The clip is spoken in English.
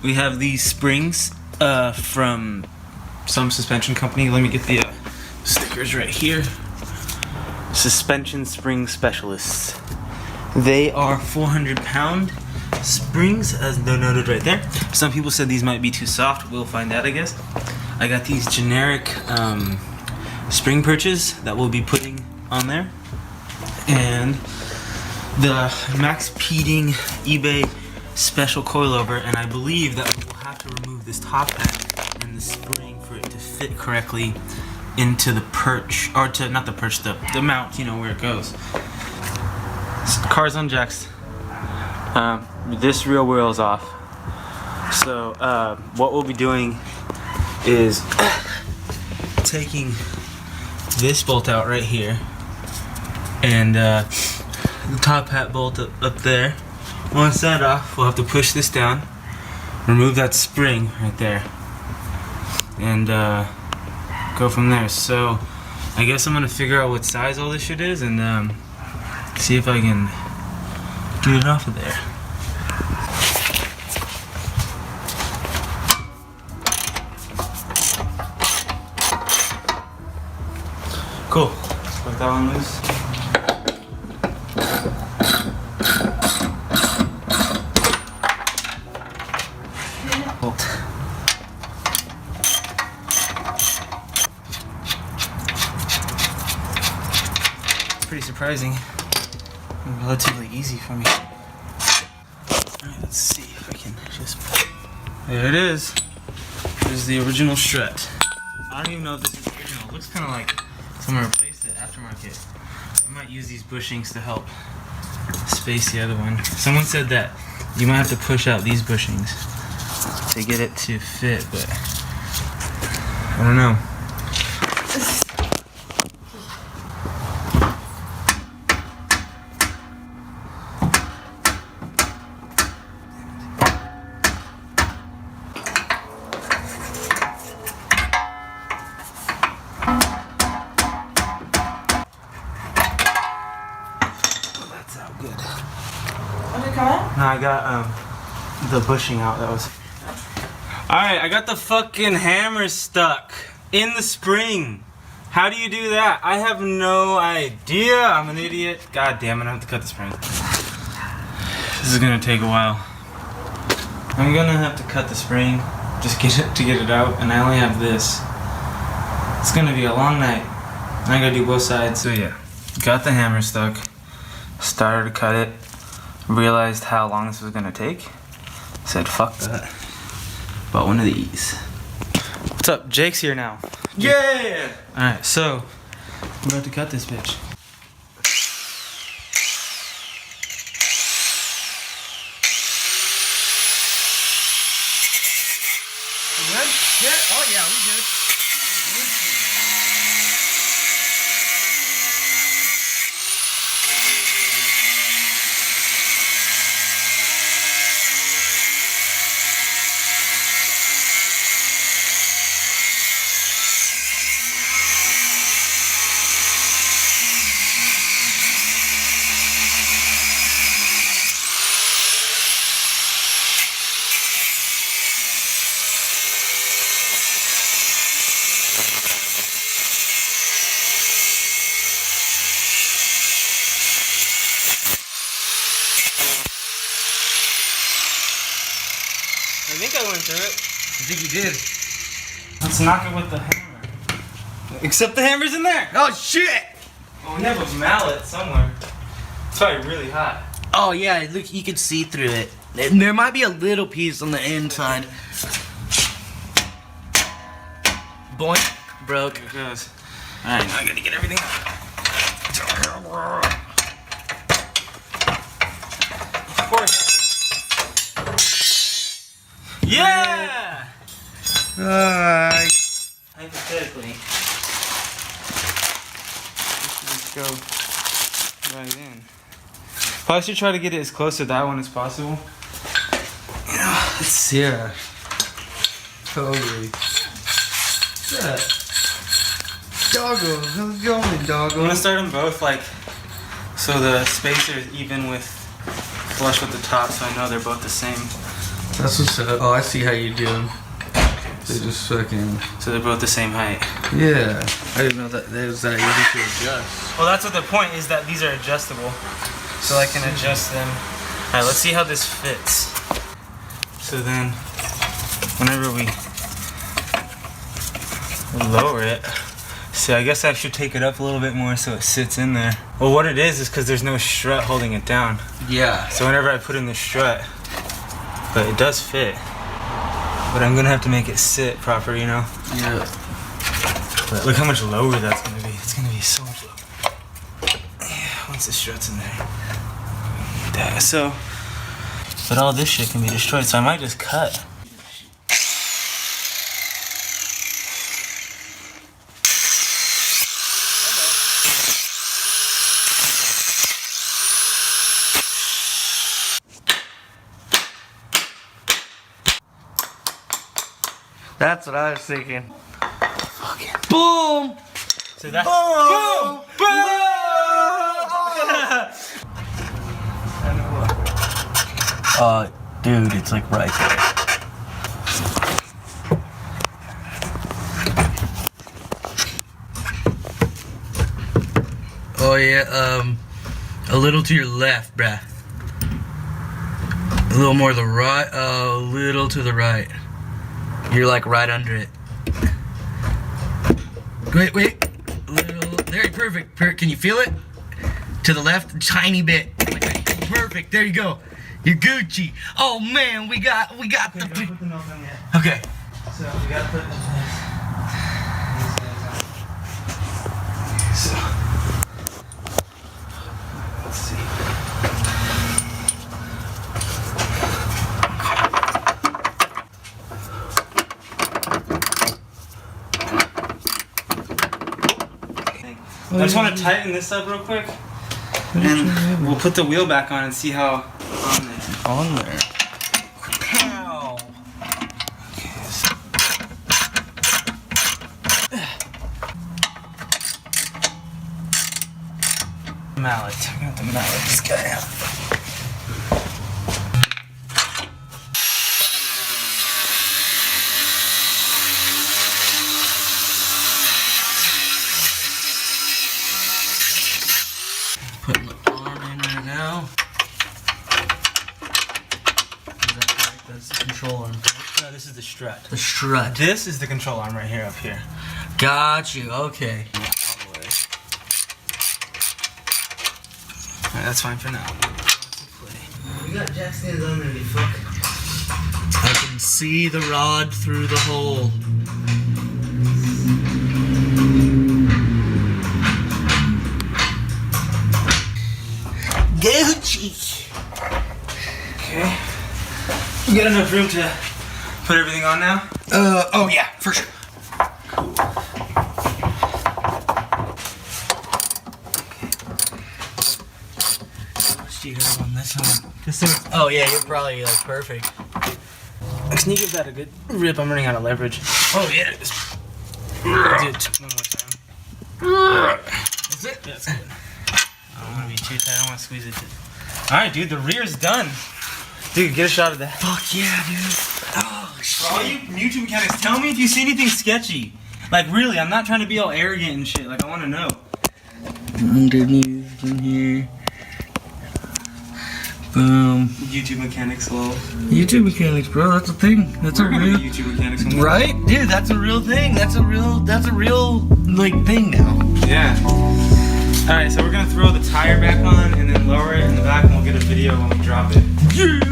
We have these springs from some suspension company. Let me get the stickers right here. Suspension Spring Specialists. They are 400-pound springs, as noted right there. Some people said these might be too soft. We'll find out, I guess. I got these generic spring perches that we'll be putting on there, and the Max Peeding eBay special coilover, and I believe that we'll have to remove this top hat and the spring for it to fit correctly into the perch, or to, not the perch, the mount, you know, where it goes. Car's on jacks. This rear wheel is off. So what we'll be doing is taking this bolt out right here, and the top hat bolt up there. Once that off, we'll have to push this down, remove that spring right there, and go from there. So I guess I'm gonna figure out what size all this shit is, and see if I can get it off of there. Cool. Let's put that one loose. It's pretty surprising. Relatively easy for me. Alright, let's see if we can just... There it is. There's the original strut. I don't even know if this is original. It looks kind of like someone replaced it aftermarket. I might use these bushings to help space the other one. Someone said that you might have to push out these bushings to get it to fit, but I don't know. That's out good. What did it come out? No, I got the bushing out. That was... Alright, I got the fucking hammer stuck in the spring. How do you do that? I have no idea. I'm an idiot. God damn it, I have to cut the spring. This is gonna take a while. I'm gonna have to cut the spring, just get it out, and I only have this. It's gonna be a long night. I gotta do both sides. So yeah, got the hammer stuck. Started to cut it. Realized how long this was gonna take. Said fuck that. Bought one of these. What's up? Jake's here now. Yeah! Alright, so we're about to cut this bitch. You good? Yeah. Oh yeah, we good. I think I went through it. I think you did. Let's knock it with the hammer. Except the hammer's in there. Oh shit! Well, we have a mallet somewhere. It's probably really hot. Oh yeah, look, you can see through it. There might be a little piece on the inside. Boink, broke. Here it goes. Alright, now I gotta get everything out. Of course. Yeah! Hypothetically, this should just go right in. Probably should try to get it as close to that one as possible. You know, it's Sierra. Totally. What's that? Doggo, how's it going, doggo? I'm gonna start them both like so the spacer is even with flush with the top, so I know they're both the same That's what's up. Oh, I see how you do them. They just fucking... So they're both the same height. Yeah. I didn't know that it was that easy to adjust. Well, that's what the point is, that these are adjustable. So I can adjust them. Alright, let's see how this fits. So then, whenever we lower it, see, I guess I should take it up a little bit more so it sits in there. Well, what it is because there's no strut holding it down. Yeah. So whenever I put in the strut, but it does fit. But I'm gonna have to make it sit proper, you know? Yeah. But look how much lower that's gonna be. It's gonna be so much lower. Yeah, once the strut's in there. That, so, but all this shit can be destroyed, so I might just cut. That's what I was thinking. Fucking Boom! so that Boom! Boom! Dude, it's like right there. Oh yeah, a little to your left, bruh. A little more to the right, a little to the right. You're like right under it. Wait. A little, there, perfect. Can you feel it? To the left, tiny bit. Perfect, there you go. You're Gucci. Oh man, we got the... Don't put the milk on yet. Okay. So we gotta put these guys on. So let's see. I just want to tighten this up real quick, and we'll put the wheel back on and see how On there. Pow! Okay, so. Mallet. I got the mallet. This guy out. Putting the arm in there now. Is that right? That's the control arm. No, this is the strut. The strut. This is the control arm right here, up here. Got you. Okay. Alright, that's fine for now. We got jack stands on there, you fuck. I can see the rod through the hole. Gucci. Okay. You got enough room to put everything on now? Oh yeah, for sure. Let's do it on this one. Oh yeah, you're probably like perfect. Can you give that a good rip? I'm running out of leverage. Oh yeah. I'll do it one more time. That's it? Yeah, that's good. I don't want to be too tight. I don't want to squeeze it. Alright, dude, the rear's done. Dude, get a shot of that. Fuck yeah, dude. Oh shit. For all you YouTube mechanics, tell me if you see anything sketchy. Like, really, I'm not trying to be all arrogant and shit. Like, I want to know. Underneath in here. Boom. YouTube mechanics, lol. YouTube mechanics, bro. That's a thing. That's We're a gonna real. be YouTube mechanics one day. Right, dude. That's a real thing. That's a real like thing now. Yeah. Alright, so we're gonna throw the tire back on and then lower it in the back and we'll get a video when we drop it. Yeah.